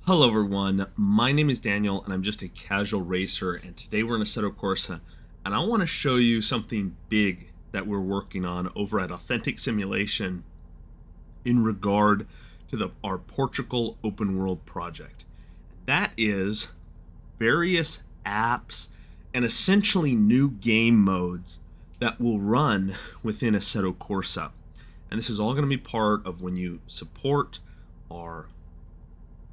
Hello everyone, my name is Daniel and I'm just a casual racer, and today we're in Assetto Corsa and I want to show you something big that we're working on over at Authentic Simulation in regard to our Portugal Openworld Project. That is various apps and essentially new game modes that will run within Assetto Corsa. And this is all going to be part of when you support our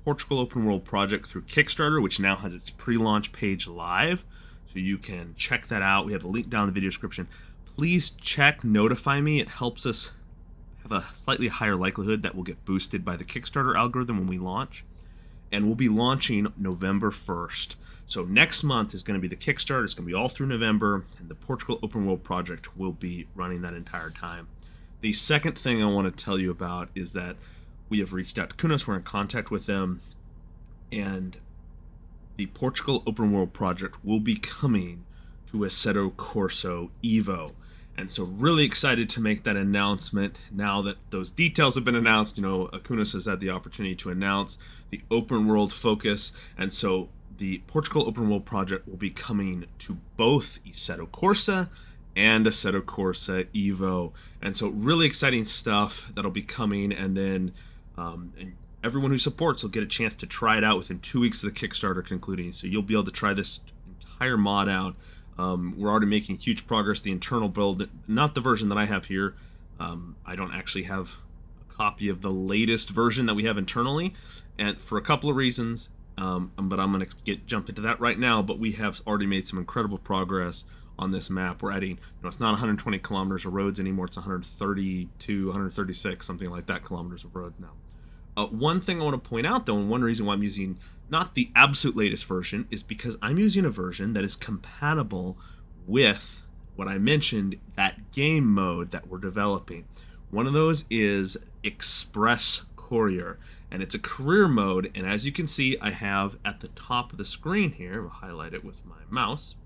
Portugal Openworld Project through Kickstarter, which now has its pre-launch page live, so you can check that out. We have a link down in the video description. Please check notify me. It helps us have a slightly higher likelihood that we'll get boosted by the Kickstarter algorithm when we launch. And we'll be launching November 1st. So next month is going to be the Kickstarter. It's going to be all through November, and the Portugal Openworld Project will be running that entire time. The second thing I want to tell you about is that we have reached out to Kunos. We're in contact with them, and the Portugal Openworld Project will be coming to Assetto Corsa Evo. And so really excited to make that announcement now that those details have been announced. You know, Kunos has had the opportunity to announce the open world focus, and so the Portugal Openworld Project will be coming to both Assetto Corsa and Assetto Corsa Evo. And so really exciting stuff that'll be coming, and then and everyone who supports will get a chance to try it out within 2 weeks of the Kickstarter concluding. So you'll be able to try this entire mod out. We're already making huge progress. The internal build, not the version that I have here. I don't actually have a copy of the latest version that we have internally, and for a couple of reasons. But I'm going to jump into that right now. But we have already made some incredible progress on this map. We're adding, it's not 120 kilometers of roads anymore. It's 132, 136, something like that, kilometers of road now. One thing I want to point out, though, and one reason why I'm using not the absolute latest version, is because I'm using a version that is compatible with what I mentioned, that game mode that we're developing. One of those is Express Courier, and it's a career mode. And as you can see, I have at the top of the screen here, I'll highlight it with my mouse,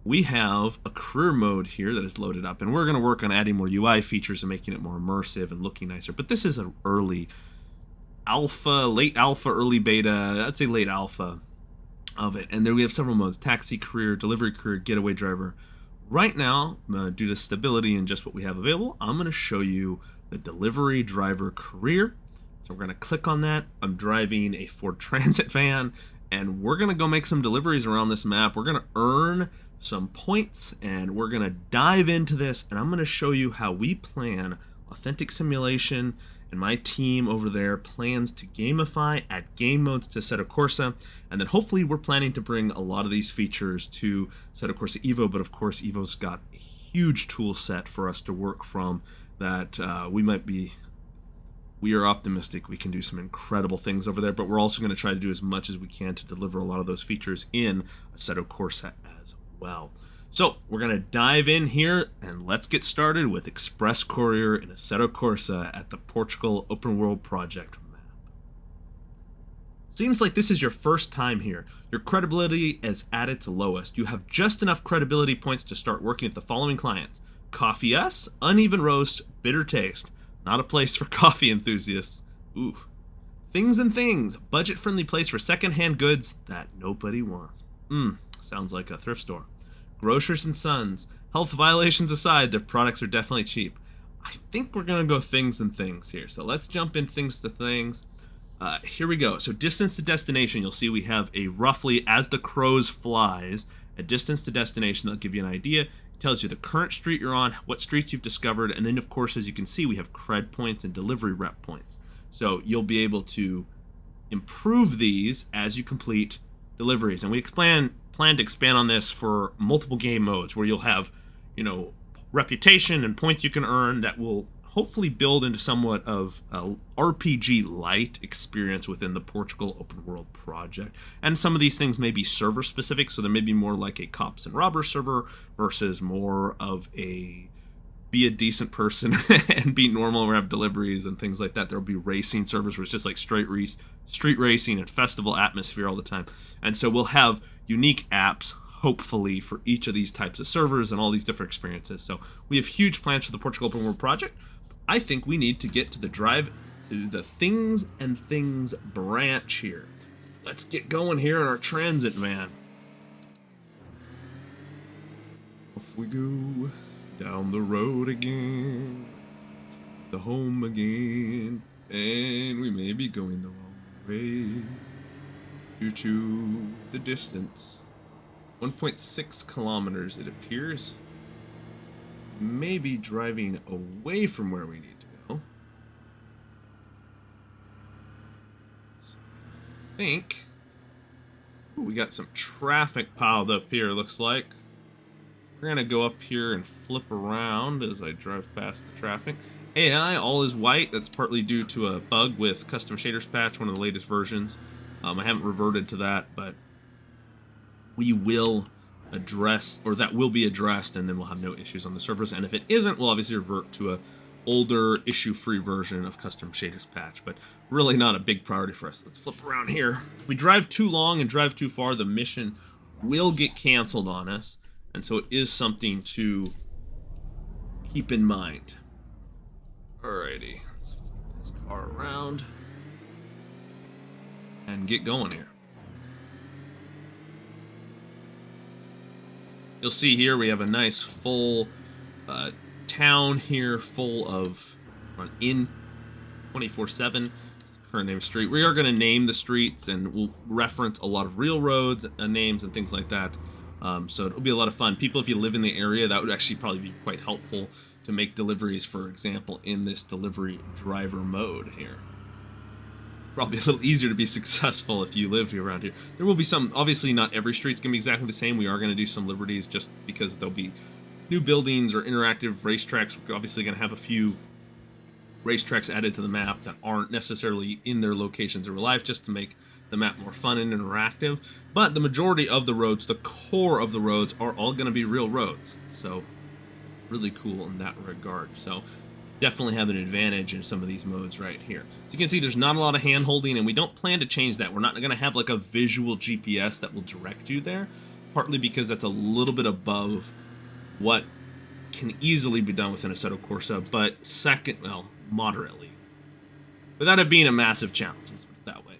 we have a career mode here that is loaded up, and we're going to work on adding more UI features and making it more immersive and looking nicer. But this is an early alpha, late alpha, early beta, I'd say late alpha of it. And there we have several modes: taxi career, delivery career, getaway driver. Right now, due to stability and just what we have available, I'm going to show you the delivery driver career. So we're going to click on that. I'm driving a Ford Transit van, and we're going to go make some deliveries around this map. We're going to earn some points, and we're going to dive into this, and I'm going to show you how we plan Authentic Simulation, and my team over there plans to gamify, add game modes to Assetto Corsa, and then hopefully we're planning to bring a lot of these features to Assetto Corsa Evo. But of course, Evo's got a huge tool set for us to work from that we are optimistic we can do some incredible things over there, but we're also going to try to do as much as we can to deliver a lot of those features in Assetto Corsa as well. So we're going to dive in here, and let's get started with Express Courier in Assetto Corsa at the Portugal Openworld Project map. Seems like this is your first time here. Your credibility is at its lowest. You have just enough credibility points to start working with the following clients: Coffee S, Uneven Roast, Bitter Taste. Not a place for coffee enthusiasts. Ooh. Things and Things, budget-friendly place for second-hand goods that nobody wants. Sounds like a thrift store. Grocers and Sons, health violations aside, their products are definitely cheap. I think we're going to go Things and Things here. So let's jump in Things to Things. Here we go. So distance to destination, you'll see we have a roughly, as the crows flies, a distance to destination that'll give you an idea. It tells you the current street you're on, what streets you've discovered, and then of course, as you can see, we have cred points and delivery rep points. So you'll be able to improve these as you complete deliveries. And we plan to expand on this for multiple game modes where you'll have, reputation and points you can earn that will hopefully build into somewhat of a RPG-light experience within the Portugal Openworld Project. And some of these things may be server specific, so there may be more like a cops and robbers server versus more of a be a decent person and be normal or have deliveries and things like that. There'll be racing servers where it's just like street racing and festival atmosphere all the time. And so we'll have unique apps, hopefully, for each of these types of servers and all these different experiences. So we have huge plans for the Portugal Open World Project. I think we need to get to the drive to the Things and Things branch here. Let's get going here in our transit van. Off we go down the road again, the home again, and we may be going the wrong way due to the distance. 1.6 kilometers, it appears. Maybe driving away from where we need to go. So I think we got some traffic piled up here, looks like. We're gonna go up here and flip around as I drive past the traffic. AI, all is white. That's partly due to a bug with Custom Shaders Patch, one of the latest versions. I haven't reverted to that, but we will address, or that will be addressed, and then we'll have no issues on the servers. And if it isn't, we'll obviously revert to a older issue-free version of Custom Shaders Patch, but really not a big priority for us. Let's flip around here. If we drive too long and drive too far, the mission will get canceled on us, and so it is something to keep in mind. Alrighty, let's flip this car around and get going here. You'll see here we have a nice full town here, full of in 24/7. It's the current name of street. We are going to name the streets, and we'll reference a lot of real roads, names, and things like that. So it'll be a lot of fun. People, if you live in the area, that would actually probably be quite helpful to make deliveries, for example, in this delivery driver mode here. Probably a little easier to be successful if you live here around here. There will be some, obviously not every street's going to be exactly the same. We are going to do some liberties just because there'll be new buildings or interactive racetracks. We're obviously going to have a few racetracks added to the map that aren't necessarily in their locations in real life, just to make the map more fun and interactive. But the majority of the roads, the core of the roads, are all going to be real roads. So really cool in that regard. So definitely have an advantage in some of these modes right here. So you can see there's not a lot of hand holding, and we don't plan to change that. We're not going to have like a visual GPS that will direct you there, partly because that's a little bit above what can easily be done within Assetto Corsa, but second, well, moderately, without it being a massive challenge, let's put it that way.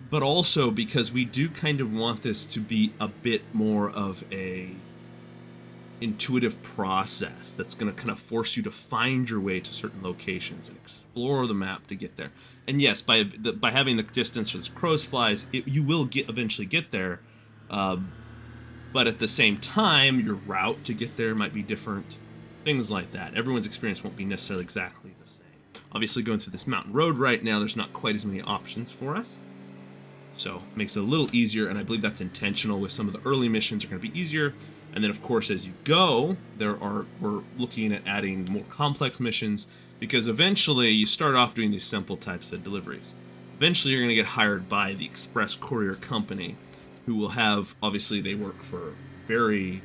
But also because we do kind of want this to be a bit more of a intuitive process that's going to kind of force you to find your way to certain locations and explore the map to get there. And yes, by having the distance as crows flies, you will eventually get there. But at the same time, your route to get there might be different. Things like that. Everyone's experience won't be necessarily exactly the same. Obviously, going through this mountain road right now, there's not quite as many options for us. So it makes it a little easier, and I believe that's intentional. With some of the early missions are going to be easier. And then, of course, as you go, we're looking at adding more complex missions, because eventually you start off doing these simple types of deliveries. Eventually, you're going to get hired by the Express Courier company, who will have, obviously, they work for very,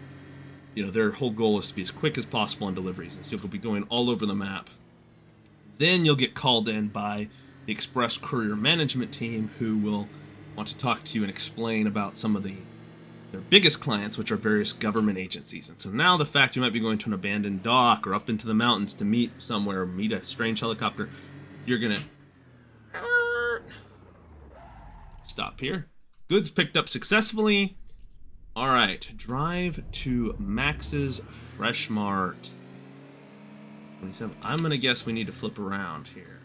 their whole goal is to be as quick as possible on deliveries. And so you'll be going all over the map. Then you'll get called in by the Express Courier management team, who will want to talk to you and explain about some of their biggest clients, which are various government agencies. And so now the fact you might be going to an abandoned dock or up into the mountains to meet a strange helicopter, you're gonna stop here. Goods picked up successfully. All right, drive to Max's Fresh Mart. 27. I'm gonna guess we need to flip around here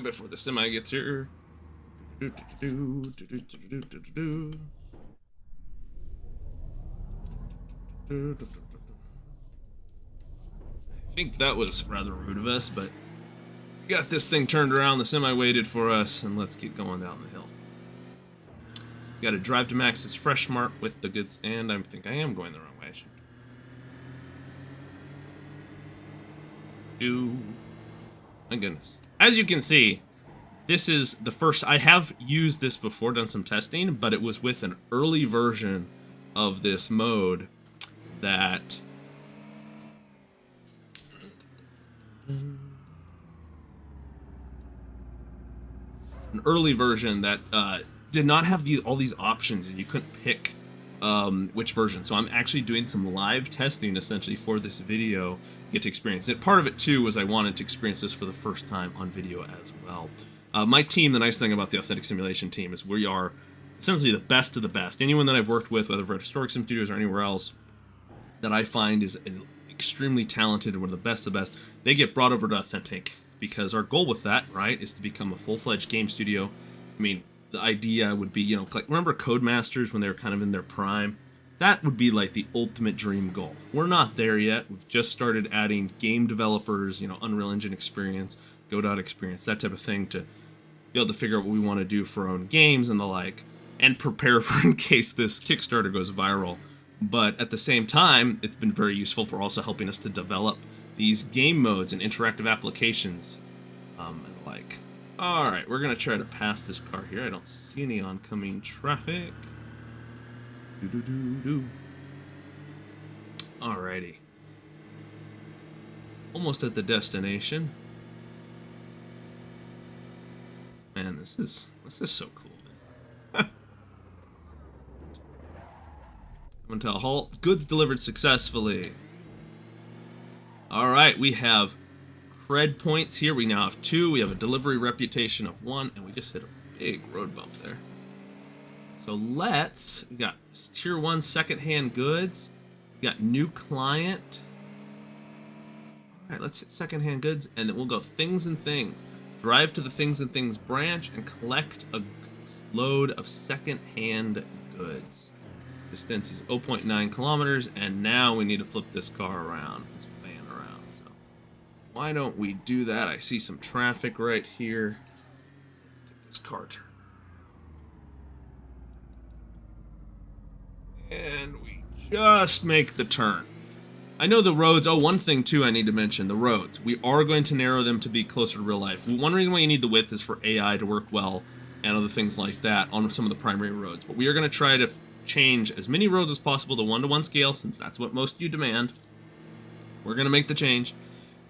before the semi gets here. I think that was rather rude of us, but we got this thing turned around, the semi waited for us, and let's get going down the hill. Got to drive to Max's Fresh Mart with the goods, and I think I am going the wrong way. My goodness. As you can see, this is the first, I have used this before, done some testing, but it was with an early version of this mode that did not have all these options, and you couldn't pick which version. So I'm actually doing some live testing essentially for this video to get to experience it. Part of it too was I wanted to experience this for the first time on video as well. My team, the nice thing about the Authentic Simulation team is we are essentially the best of the best. Anyone that I've worked with, whether at Historic Sim Studios or anywhere else, that I find is extremely talented and one of the best of the best, they get brought over to Authentic because our goal with that, right, is to become a full-fledged game studio. I mean, the idea would be, you know, like, remember Codemasters when they were kind of in their prime? That would be like the ultimate dream goal. We're not there yet. We've just started adding game developers, you know, Unreal Engine experience, Godot experience, that type of thing, to be able to figure out what we want to do for our own games and the like, and prepare for in case this Kickstarter goes viral. But at the same time, it's been very useful for also helping us to develop these game modes and interactive applications and the like. Alright, we're going to try to pass this car here. I don't see any oncoming traffic. Alrighty. Almost at the destination. Man, this is so cool, man. Coming to a halt. Goods delivered successfully. Alright, we have cred points here. We now have 2. We have a delivery reputation of 1, and we just hit a big road bump there. So we got tier 1 secondhand goods. We got new client. Alright, let's hit secondhand goods, and then we'll go things and things. Drive to the things and things branch and collect a load of secondhand goods. Distance is 0.9 kilometers, and now we need to flip this car around. Why don't we do that? I see some traffic right here. Let's take this car turn. And we just make the turn. I know the roads. Oh, one thing too I need to mention, the roads. We are going to narrow them to be closer to real life. One reason why you need the width is for AI to work well and other things like that on some of the primary roads. But we are going to try to change as many roads as possible to 1-to-1 scale, since that's what most of you demand. We're going to make the change.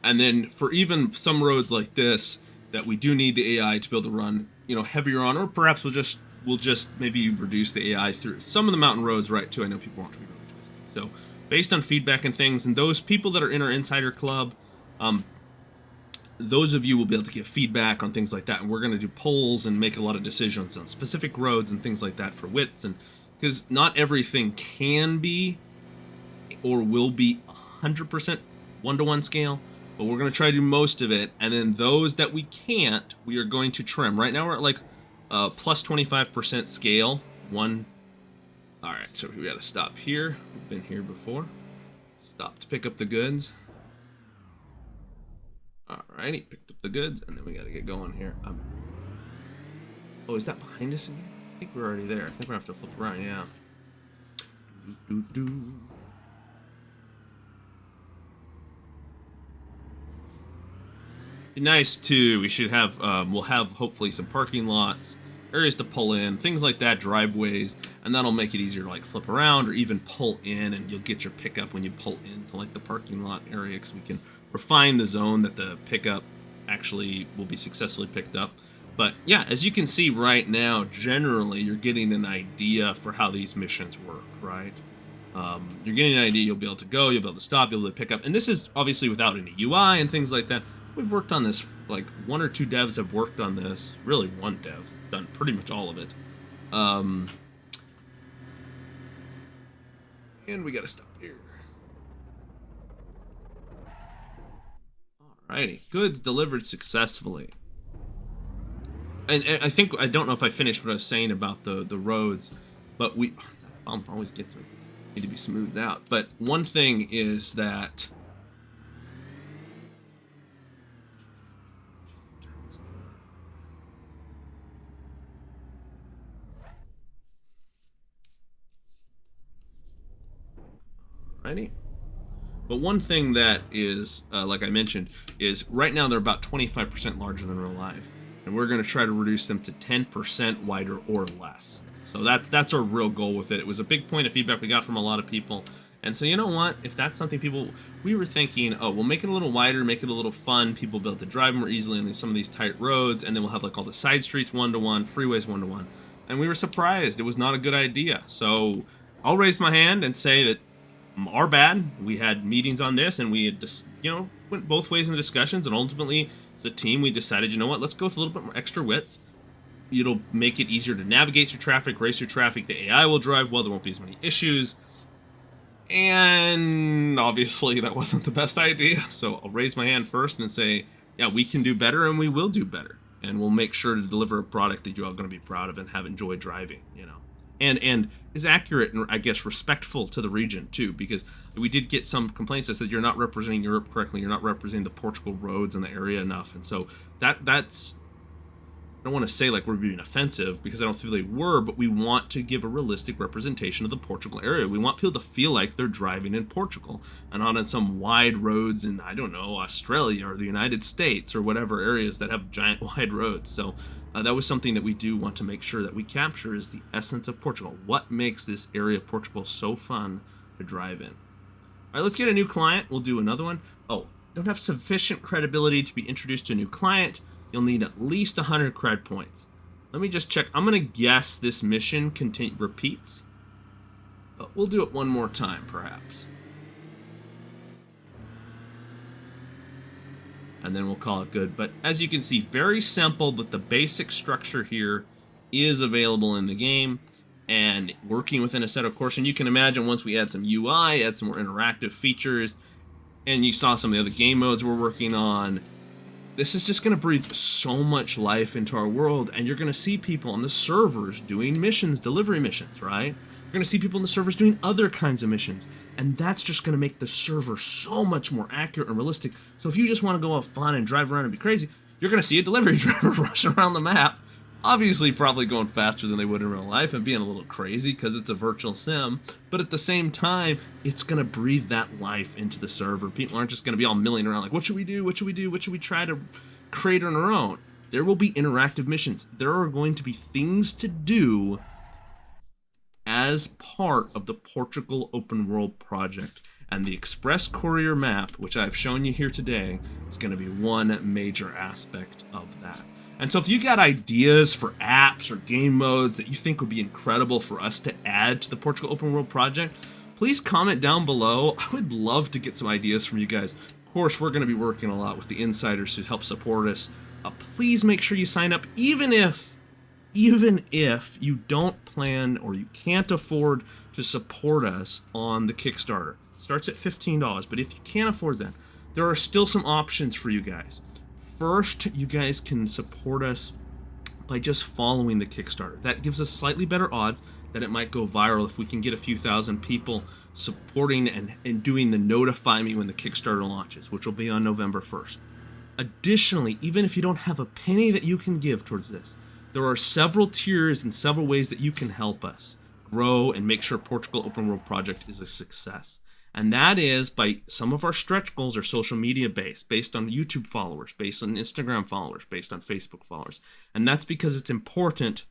And then for even some roads like this that we do need the AI to be able to run, you know, heavier on, or perhaps we'll just maybe reduce the AI through some of the mountain roads, right, too. I know people want to be really twisty. So based on feedback and things, and those people that are in our Insider Club, those of you will be able to give feedback on things like that, and we're going to do polls and make a lot of decisions on specific roads and things like that for widths, and because not everything can be or will be 100% 1-to-1 scale. But we're going to try to do most of it, and then those that we can't, we are going to trim. Right now we're at like plus 25% scale. Alright, so we got to stop here. We've been here before. Stop to pick up the goods. Alrighty, picked up the goods, and then we got to get going here. Oh, is that behind us again? I think we're already there. I think we're going to have to flip around, yeah. Be nice too. We should have we'll have hopefully some parking lots, areas to pull in, things like that, driveways, and that'll make it easier to like flip around or even pull in, and you'll get your pickup when you pull into like the parking lot area, because we can refine the zone that the pickup actually will be successfully picked up. But yeah, as you can see right now, generally you're getting an idea for how these missions work, right? You're getting an idea. You'll be able to go, you'll be able to stop, you'll be able to pick up, and this is obviously without any UI and things like that. We've worked on this, like 1 or 2 devs have worked on this. Really, 1 dev has done pretty much all of it. And we gotta stop here. Alrighty, goods delivered successfully. And I think, I don't know if I finished what I was saying about the roads, but that bump always gets me. Need to be smoothed out. But one thing is that but one thing that is, like I mentioned, is right now they're about 25% larger than real life, and we're going to try to reduce them to 10% wider or less. So that's our real goal with it. It was a big point of feedback we got from a lot of people, and so you know what? If that's something we were thinking, oh, we'll make it a little wider, make it a little fun. People will be able to drive more easily on some of these tight roads, and then we'll have like all the side streets 1-to-1, freeways 1-to-1. And we were surprised it was not a good idea. So I'll raise my hand and say that our bad. We had meetings on this, and we had just, went both ways in the discussions, and ultimately, as a team, we decided, you know what, let's go with a little bit more extra width. It'll make it easier to navigate through traffic, race through traffic. The AI will drive well. There won't be as many issues. And obviously, that wasn't the best idea. So I'll raise my hand first and say, yeah, we can do better, and we will do better. And we'll make sure to deliver a product that you're all going to be proud of and have enjoyed driving, and is accurate and, I guess, respectful to the region too, because we did get some complaints that said you're not representing Europe correctly, you're not representing the Portugal roads in the area enough. And so that's, I don't want to say like we're being offensive, because I don't feel they were, but we want to give a realistic representation of the Portugal area. We want people to feel like they're driving in Portugal and not on some wide roads in, I don't know, Australia or the United States or whatever areas that have giant wide roads. So that was something that we do want to make sure that we capture, is the essence of Portugal. What makes this area of Portugal so fun to drive in? All right, let's get a new client. We'll do another one. Oh, don't have sufficient credibility to be introduced to a new client. You'll need at least 100 cred points. Let me just check. I'm going to guess this mission repeats, but we'll do it one more time, perhaps. And then we'll call it good. But as you can see, very simple, but the basic structure here is available in the game and working within Assetto Corsa. And you can imagine once we add some UI, add some more interactive features, and you saw some of the other game modes we're working on, this is just going to breathe so much life into our world, and you're going to see people on the servers doing missions, delivery missions, right? You're going to see people in the servers doing other kinds of missions, and that's just going to make the server so much more accurate and realistic. So if you just want to go have fun and drive around and be crazy, you're going to see a delivery driver rushing around the map, obviously probably going faster than they would in real life and being a little crazy because it's a virtual sim, but at the same time, it's going to breathe that life into the server. People aren't just going to be all milling around like, what should we do? What should we do? What should we try to create on our own? There will be interactive missions. There are going to be things to do as part of the Portugal Openworld Project. And the Express Courier map, which I've shown you here today, is going to be one major aspect of that. And so if you got ideas for apps or game modes that you think would be incredible for us to add to the Portugal Openworld Project, please comment down below. I would love to get some ideas from you guys. Of course, we're going to be working a lot with the insiders to help support us. Please make sure you sign up, even if you don't plan or you can't afford to support us on the Kickstarter. It starts at $15, but if you can't afford that, there are still some options for you guys. First, you guys can support us by just following the Kickstarter. That gives us slightly better odds that it might go viral if we can get a few thousand people supporting and doing the notify me when the Kickstarter launches, which will be on November 1st. Additionally, even if you don't have a penny that you can give towards this, there are several tiers and several ways that you can help us grow and make sure Portugal Openworld Project is a success. And that is by some of our stretch goals are social media based on YouTube followers, based on Instagram followers, based on Facebook followers. And that's because it's important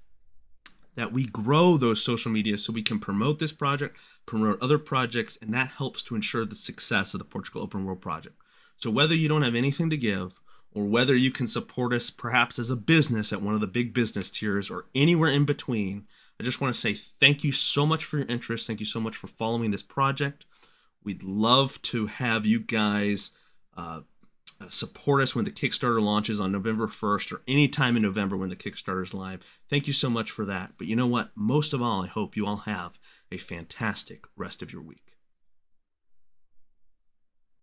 that we grow those social media so we can promote this project, promote other projects, and that helps to ensure the success of the Portugal Openworld Project. So whether you don't have anything to give, or whether you can support us perhaps as a business at one of the big business tiers or anywhere in between, I just want to say thank you so much for your interest. Thank you so much for following this project. We'd love to have you guys support us when the Kickstarter launches on November 1st or any time in November when the Kickstarter is live. Thank you so much for that. But you know what? Most of all, I hope you all have a fantastic rest of your week.